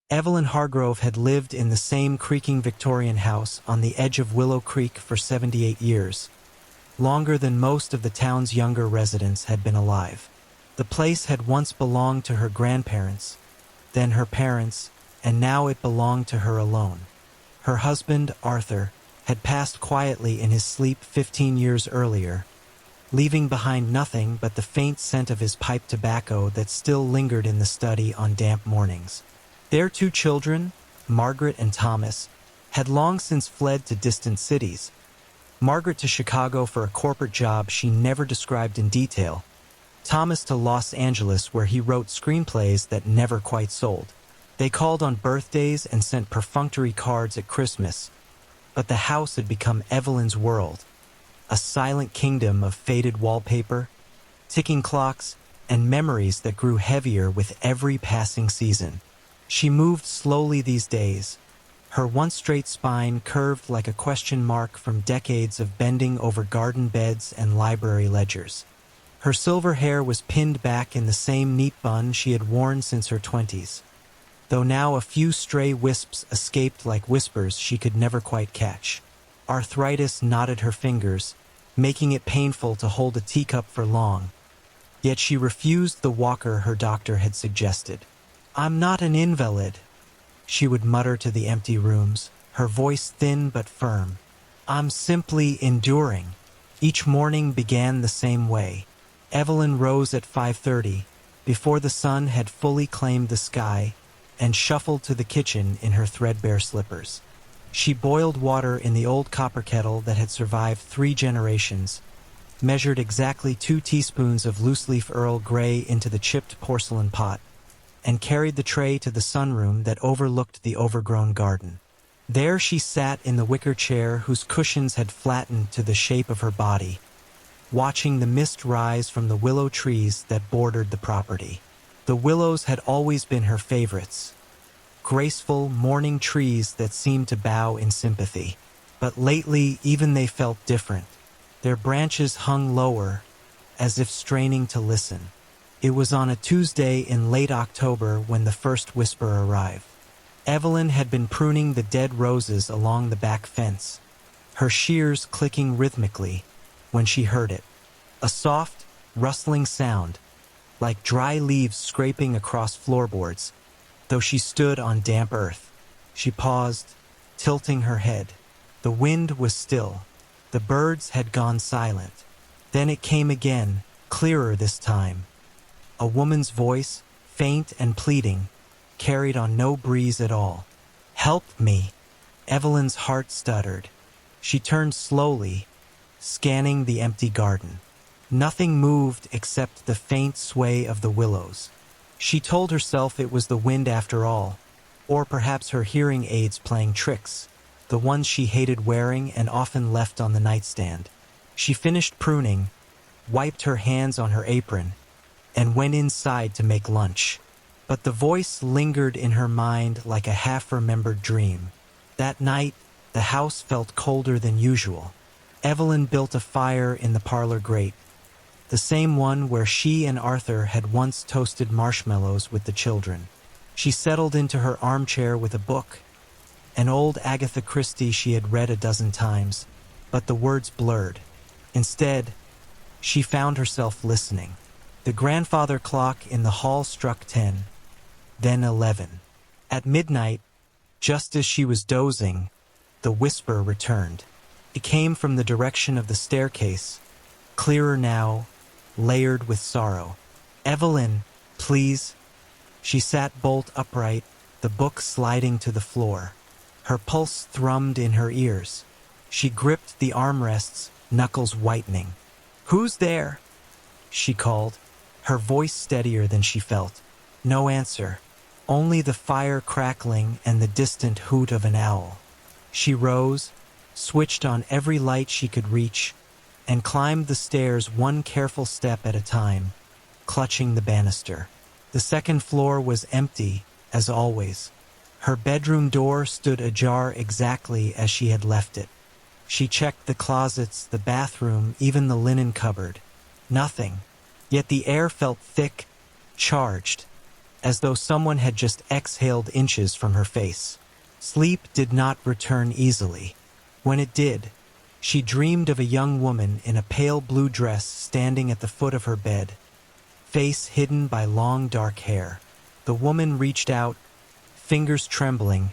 Evelyn Hargrove had lived in the same creaking Victorian house on the edge of Willow Creek for 78 years, longer than most of the town's younger residents had been alive. The place had once belonged to her grandparents, then her parents, and now it belonged to her alone. Her husband, Arthur, had passed quietly in his sleep 15 years earlier, leaving behind nothing but the faint scent of his pipe tobacco that still lingered in the study on damp mornings. Their two children, Margaret and Thomas, had long since fled to distant cities. Margaret to Chicago for a corporate job she never described in detail, Thomas to Los Angeles where he wrote screenplays that never quite sold. They called on birthdays and sent perfunctory cards at Christmas, but the house had become Evelyn's world, a silent kingdom of faded wallpaper, ticking clocks, and memories that grew heavier with every passing season. She moved slowly these days, her once straight spine curved like a question mark from decades of bending over garden beds and library ledgers. Her silver hair was pinned back in the same neat bun she had worn since her 20s, though now a few stray wisps escaped like whispers she could never quite catch. Arthritis knotted her fingers, making it painful to hold a teacup for long, yet she refused the walker her doctor had suggested. "I'm not an invalid," she would mutter to the empty rooms, her voice thin but firm. "I'm simply enduring." Each morning began the same way. Evelyn rose at 5:30, before the sun had fully claimed the sky, and shuffled to the kitchen in her threadbare slippers. She boiled water in the old copper kettle that had survived 3 generations, measured exactly 2 teaspoons of loose-leaf Earl Grey into the chipped porcelain pot, and carried the tray to the sunroom that overlooked the overgrown garden. There she sat in the wicker chair whose cushions had flattened to the shape of her body, watching the mist rise from the willow trees that bordered the property. The willows had always been her favorites, graceful, mourning trees that seemed to bow in sympathy. But lately even they felt different. Their branches hung lower, as if straining to listen. It was on a Tuesday in late October when the first whisper arrived. Evelyn had been pruning the dead roses along the back fence, her shears clicking rhythmically, when she heard it. A soft, rustling sound, like dry leaves scraping across floorboards, though she stood on damp earth. She paused, tilting her head. The wind was still. The birds had gone silent. Then it came again, clearer this time. A woman's voice, faint and pleading, carried on no breeze at all. "Help me!" Evelyn's heart stuttered. She turned slowly, scanning the empty garden. Nothing moved except the faint sway of the willows. She told herself it was the wind after all, or perhaps her hearing aids playing tricks, the ones she hated wearing and often left on the nightstand. She finished pruning, wiped her hands on her apron, and went inside to make lunch. But the voice lingered in her mind like a half-remembered dream. That night, the house felt colder than usual. Evelyn built a fire in the parlor grate, the same one where she and Arthur had once toasted marshmallows with the children. She settled into her armchair with a book, an old Agatha Christie she had read a dozen times, but the words blurred. Instead, she found herself listening. The grandfather clock in the hall struck 10, then 11. At midnight, just as she was dozing, the whisper returned. It came from the direction of the staircase, clearer now, layered with sorrow. "Evelyn, please." She sat bolt upright, the book sliding to the floor. Her pulse thrummed in her ears. She gripped the armrests, knuckles whitening. "Who's there?" she called, her voice steadier than she felt. No answer, only the fire crackling and the distant hoot of an owl. She rose, switched on every light she could reach, and climbed the stairs one careful step at a time, clutching the banister. The second floor was empty, as always. Her bedroom door stood ajar exactly as she had left it. She checked the closets, the bathroom, even the linen cupboard. Nothing. Yet the air felt thick, charged, as though someone had just exhaled inches from her face. Sleep did not return easily. When it did, she dreamed of a young woman in a pale blue dress standing at the foot of her bed, face hidden by long dark hair. The woman reached out, fingers trembling,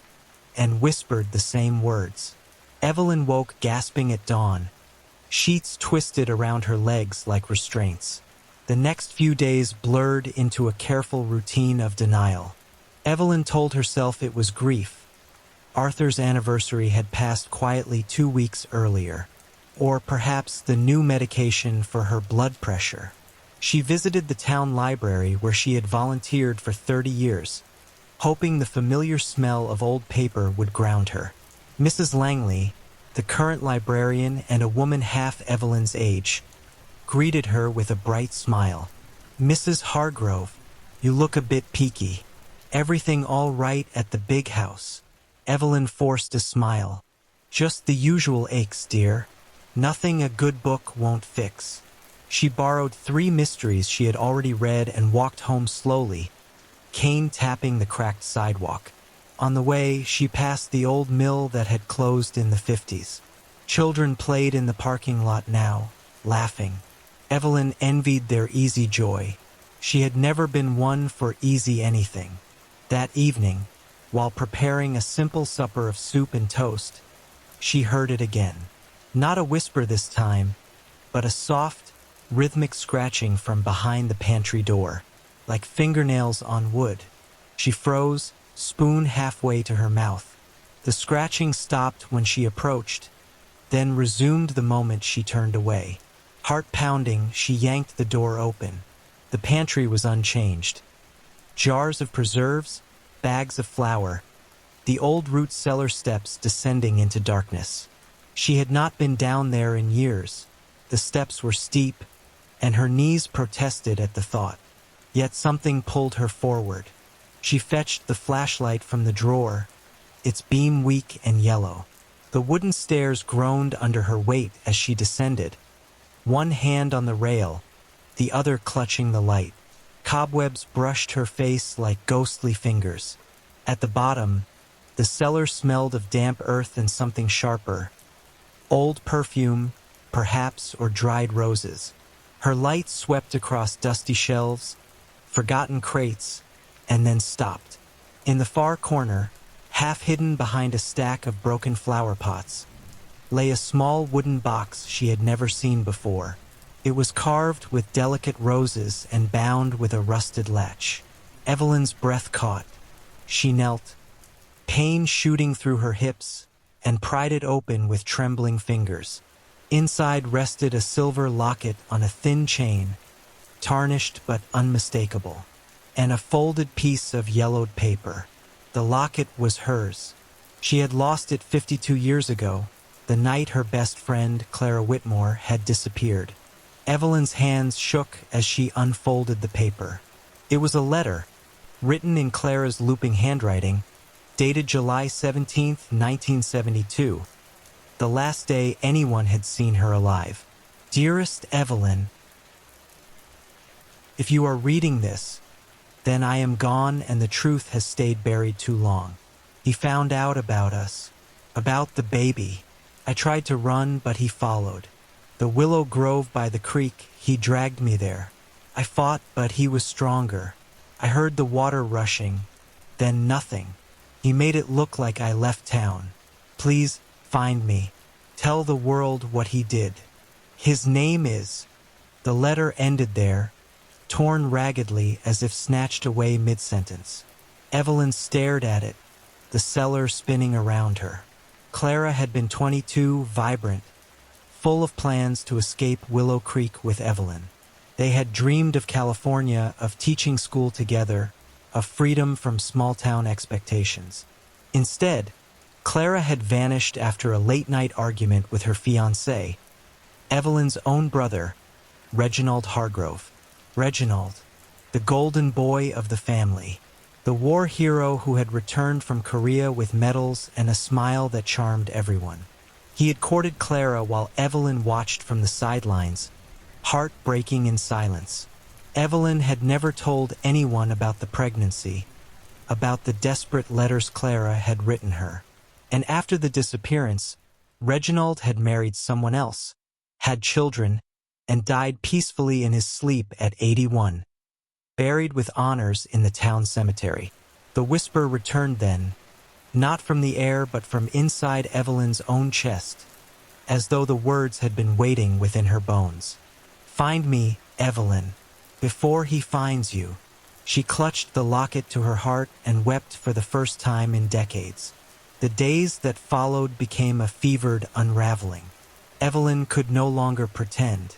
and whispered the same words. Evelyn woke gasping at dawn, sheets twisted around her legs like restraints. The next few days blurred into a careful routine of denial. Evelyn told herself it was grief. Arthur's anniversary had passed quietly 2 weeks earlier, or perhaps the new medication for her blood pressure. She visited the town library where she had volunteered for 30 years, hoping the familiar smell of old paper would ground her. Mrs. Langley, the current librarian and a woman half Evelyn's age, greeted her with a bright smile. "Mrs. Hargrove, you look a bit peaky. Everything all right at the big house?" Evelyn forced a smile. "Just the usual aches, dear. Nothing a good book won't fix." She borrowed 3 mysteries she had already read and walked home slowly, cane tapping the cracked sidewalk. On the way, she passed the old mill that had closed in the 50s. Children played in the parking lot now, laughing. Evelyn envied their easy joy. She had never been one for easy anything. That evening, while preparing a simple supper of soup and toast, she heard it again. Not a whisper this time, but a soft, rhythmic scratching from behind the pantry door, like fingernails on wood. She froze, spoon halfway to her mouth. The scratching stopped when she approached, then resumed the moment she turned away. Heart pounding, she yanked the door open. The pantry was unchanged. Jars of preserves, bags of flour, the old root cellar steps descending into darkness. She had not been down there in years. The steps were steep, and her knees protested at the thought. Yet something pulled her forward. She fetched the flashlight from the drawer, its beam weak and yellow. The wooden stairs groaned under her weight as she descended, one hand on the rail, the other clutching the light. Cobwebs brushed her face like ghostly fingers. At the bottom, the cellar smelled of damp earth and something sharper. Old perfume, perhaps, or dried roses. Her light swept across dusty shelves, forgotten crates, and then stopped. In the far corner, half hidden behind a stack of broken flower pots, lay a small wooden box she had never seen before. It was carved with delicate roses and bound with a rusted latch. Evelyn's breath caught. She knelt, pain shooting through her hips, and pried it open with trembling fingers. Inside rested a silver locket on a thin chain, tarnished but unmistakable, and a folded piece of yellowed paper. The locket was hers. She had lost it 52 years ago, the night her best friend, Clara Whitmore, had disappeared. Evelyn's hands shook as she unfolded the paper. It was a letter, written in Clara's looping handwriting, dated July 17, 1972, the last day anyone had seen her alive. "Dearest Evelyn, if you are reading this, then I am gone and the truth has stayed buried too long. He found out about us, about the baby. I tried to run, but he followed. The willow grove by the creek, he dragged me there. I fought, but he was stronger. I heard the water rushing, then nothing. He made it look like I left town. Please find me. Tell the world what he did. His name is..." The letter ended there, torn raggedly as if snatched away mid-sentence. Evelyn stared at it, the cellar spinning around her. Clara had been 22, vibrant, full of plans to escape Willow Creek with Evelyn. They had dreamed of California, of teaching school together, of freedom from small-town expectations. Instead, Clara had vanished after a late-night argument with her fiancé, Evelyn's own brother, Reginald Hargrove. Reginald, the golden boy of the family, the war hero who had returned from Korea with medals and a smile that charmed everyone. He had courted Clara while Evelyn watched from the sidelines, heart breaking in silence. Evelyn had never told anyone about the pregnancy, about the desperate letters Clara had written her. And after the disappearance, Reginald had married someone else, had children, and died peacefully in his sleep at 81, buried with honors in the town cemetery. The whisper returned then, not from the air but from inside Evelyn's own chest, as though the words had been waiting within her bones. "Find me, Evelyn, before he finds you." She clutched the locket to her heart and wept for the first time in decades. The days that followed became a fevered unraveling. Evelyn could no longer pretend.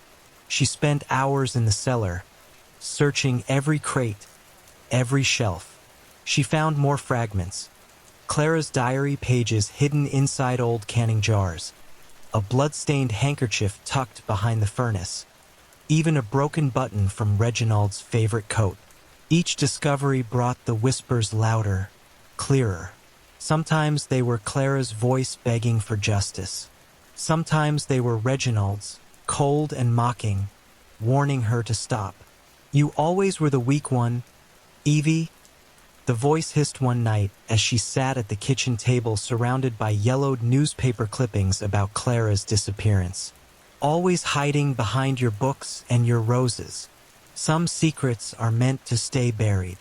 She spent hours in the cellar, searching every crate, every shelf. She found more fragments. Clara's diary pages hidden inside old canning jars, a blood-stained handkerchief tucked behind the furnace, even a broken button from Reginald's favorite coat. Each discovery brought the whispers louder, clearer. Sometimes they were Clara's voice begging for justice. Sometimes they were Reginald's, cold and mocking, warning her to stop. "You always were the weak one, Evie," the voice hissed one night as she sat at the kitchen table surrounded by yellowed newspaper clippings about Clara's disappearance. "Always hiding behind your books and your roses. Some secrets are meant to stay buried."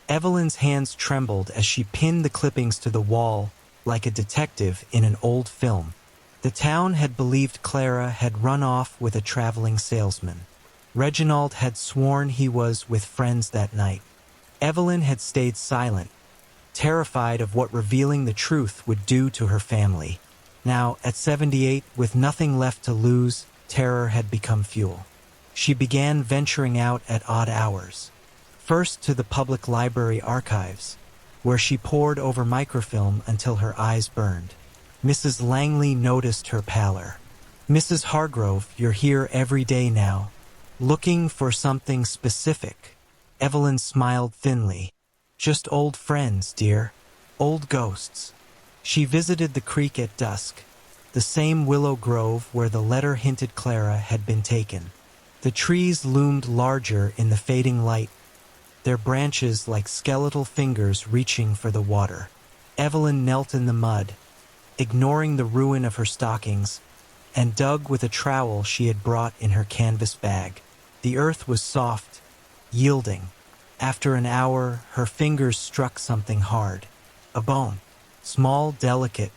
Evelyn's hands trembled as she pinned the clippings to the wall like a detective in an old film. The town had believed Clara had run off with a traveling salesman. Reginald had sworn he was with friends that night. Evelyn had stayed silent, terrified of what revealing the truth would do to her family. Now, at 78, with nothing left to lose, terror had become fuel. She began venturing out at odd hours. First to the public library archives, where she pored over microfilm until her eyes burned. Mrs. Langley noticed her pallor. "Mrs. Hargrove, you're here every day now. Looking for something specific?" Evelyn smiled thinly. "Just old friends, dear. Old ghosts." She visited the creek at dusk, the same willow grove where the letter hinted Clara had been taken. The trees loomed larger in the fading light, their branches like skeletal fingers reaching for the water. Evelyn knelt in the mud, ignoring the ruin of her stockings, and dug with a trowel she had brought in her canvas bag. The earth was soft, yielding. After an hour, her fingers struck something hard. A bone. Small, delicate.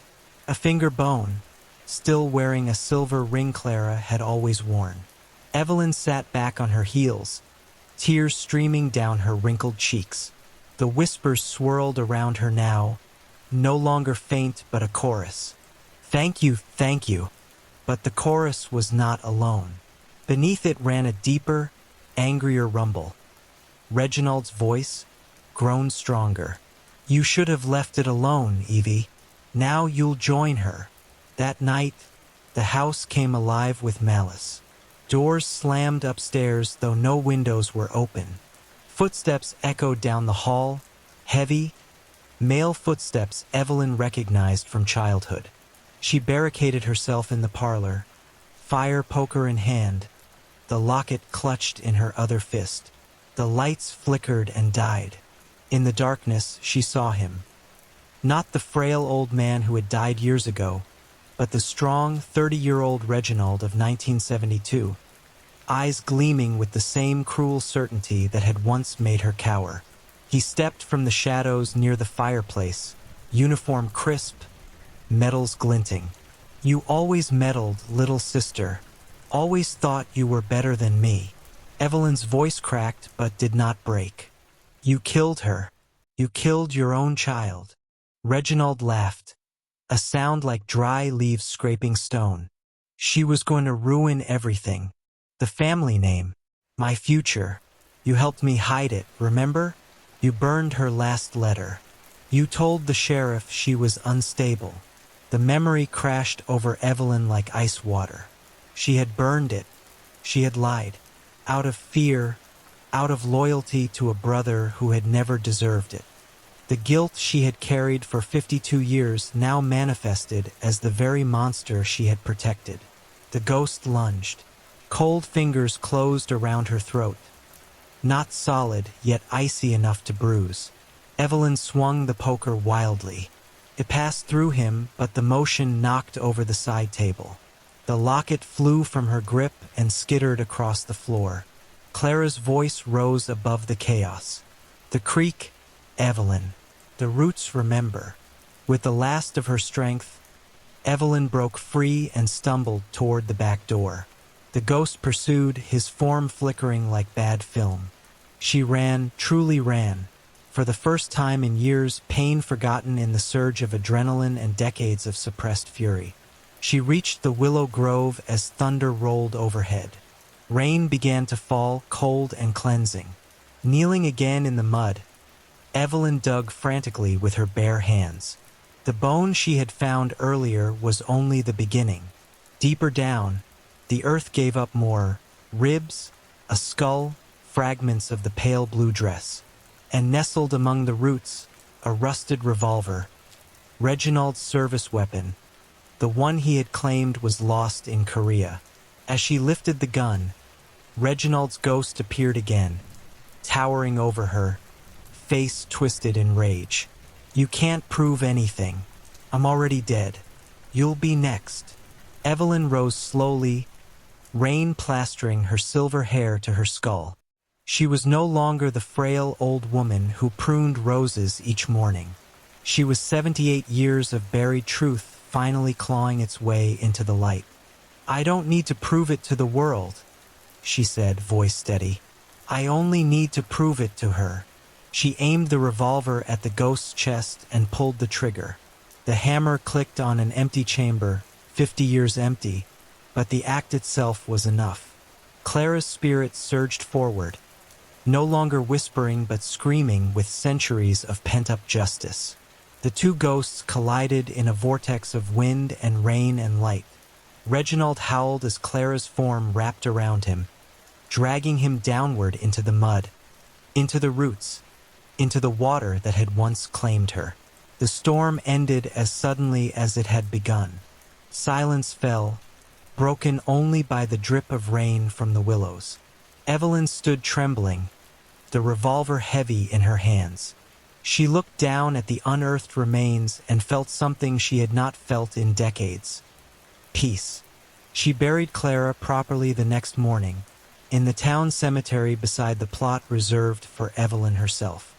A finger bone, still wearing a silver ring Clara had always worn. Evelyn sat back on her heels, tears streaming down her wrinkled cheeks. The whispers swirled around her now, no longer faint but a chorus. "Thank you, thank you." But the chorus was not alone. Beneath it ran a deeper, angrier rumble. Reginald's voice, grown stronger. "You should have left it alone, Evie. Now you'll join her." That night, the house came alive with malice. Doors slammed upstairs, though no windows were open. Footsteps echoed down the hall, heavy, male footsteps Evelyn recognized from childhood. She barricaded herself in the parlor, fire poker in hand, the locket clutched in her other fist. The lights flickered and died. In the darkness, she saw him. Not the frail old man who had died years ago, but the strong 30-year-old Reginald of 1972, eyes gleaming with the same cruel certainty that had once made her cower. He stepped from the shadows near the fireplace, uniform crisp, medals glinting. "You always meddled, little sister. Always thought you were better than me." Evelyn's voice cracked but did not break. "You killed her. You killed your own child." Reginald laughed, a sound like dry leaves scraping stone. "She was going to ruin everything. The family name, my future. You helped me hide it, remember? You burned her last letter. You told the sheriff she was unstable." The memory crashed over Evelyn like ice water. She had burned it. She had lied. Out of fear, out of loyalty to a brother who had never deserved it. The guilt she had carried for 52 years now manifested as the very monster she had protected. The ghost lunged. Cold fingers closed around her throat. not solid, yet icy enough to bruise. Evelyn swung the poker wildly. It passed through him, but the motion knocked over the side table. The locket flew from her grip and skittered across the floor. Clara's voice rose above the chaos. The creak, Evelyn. The roots remember. With the last of her strength, Evelyn broke free and stumbled toward the back door. The ghost pursued, his form flickering like bad film. She ran, truly ran. For the first time in years, pain forgotten in the surge of adrenaline and decades of suppressed fury. She reached the willow grove as thunder rolled overhead. Rain began to fall, cold and cleansing. Kneeling again in the mud, Evelyn dug frantically with her bare hands. The bone she had found earlier was only the beginning. Deeper down, the earth gave up more: ribs, a skull, fragments of the pale blue dress. And nestled among the roots, a rusted revolver. Reginald's service weapon. The one he had claimed was lost in Korea. As she lifted the gun, Reginald's ghost appeared again, towering over her, face twisted in rage. You can't prove anything. I'm already dead. You'll be next. Evelyn rose slowly, rain plastering her silver hair to her skull. She was no longer the frail old woman who pruned roses each morning. She was 78 years of buried truth finally clawing its way into the light. I don't need to prove it to the world, she said, voice steady. I only need to prove it to her. She aimed the revolver at the ghost's chest and pulled the trigger. The hammer clicked on an empty chamber, 50 years empty, but the act itself was enough. Clara's spirit surged forward, no longer whispering but screaming with centuries of pent-up justice. The two ghosts collided in a vortex of wind and rain and light. Reginald howled as Clara's form wrapped around him, dragging him downward into the mud, into the roots, into the water that had once claimed her. The storm ended as suddenly as it had begun. Silence fell, broken only by the drip of rain from the willows. Evelyn stood trembling, the revolver heavy in her hands. She looked down at the unearthed remains and felt something she had not felt in decades: peace. She buried Clara properly the next morning, in the town cemetery beside the plot reserved for Evelyn herself.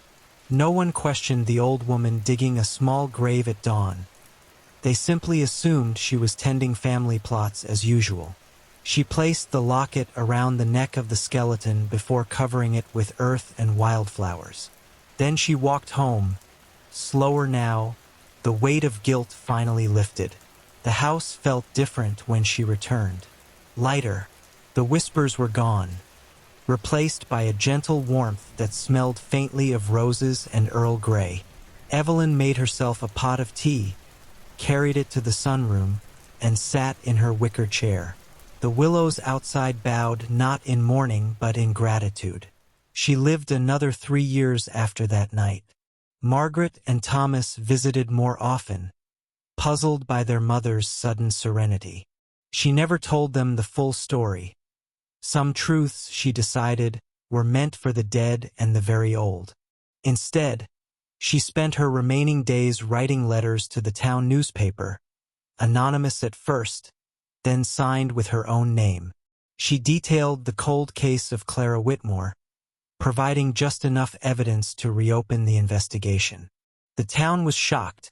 No one questioned the old woman digging a small grave at dawn. They simply assumed she was tending family plots as usual. She placed the locket around the neck of the skeleton before covering it with earth and wildflowers. Then she walked home, slower now, the weight of guilt finally lifted. The house felt different when she returned. Lighter. The whispers were gone, replaced by a gentle warmth that smelled faintly of roses and Earl Grey. Evelyn made herself a pot of tea, carried it to the sunroom, and sat in her wicker chair. The willows outside bowed not in mourning but in gratitude. She lived another 3 years after that night. Margaret and Thomas visited more often, puzzled by their mother's sudden serenity. She never told them the full story. Some truths, she decided, were meant for the dead and the very old. Instead, she spent her remaining days writing letters to the town newspaper, anonymous at first, then signed with her own name. She detailed the cold case of Clara Whitmore, providing just enough evidence to reopen the investigation. The town was shocked.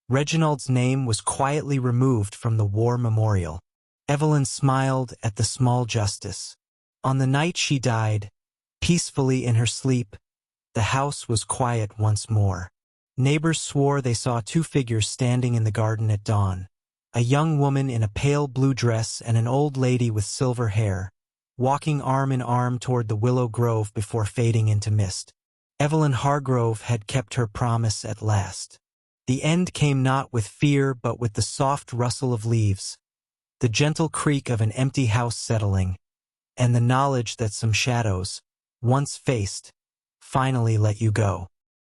Reginald's name was quietly removed from the war memorial. Evelyn smiled at the small justice. On the night she died, peacefully in her sleep, the house was quiet once more. Neighbors swore they saw 2 figures standing in the garden at dawn. A young woman in a pale blue dress and an old lady with silver hair, walking arm in arm toward the willow grove before fading into mist. Evelyn Hargrove had kept her promise at last. The end came not with fear but with the soft rustle of leaves, the gentle creak of an empty house settling, and the knowledge that some shadows, once faced, finally let you go.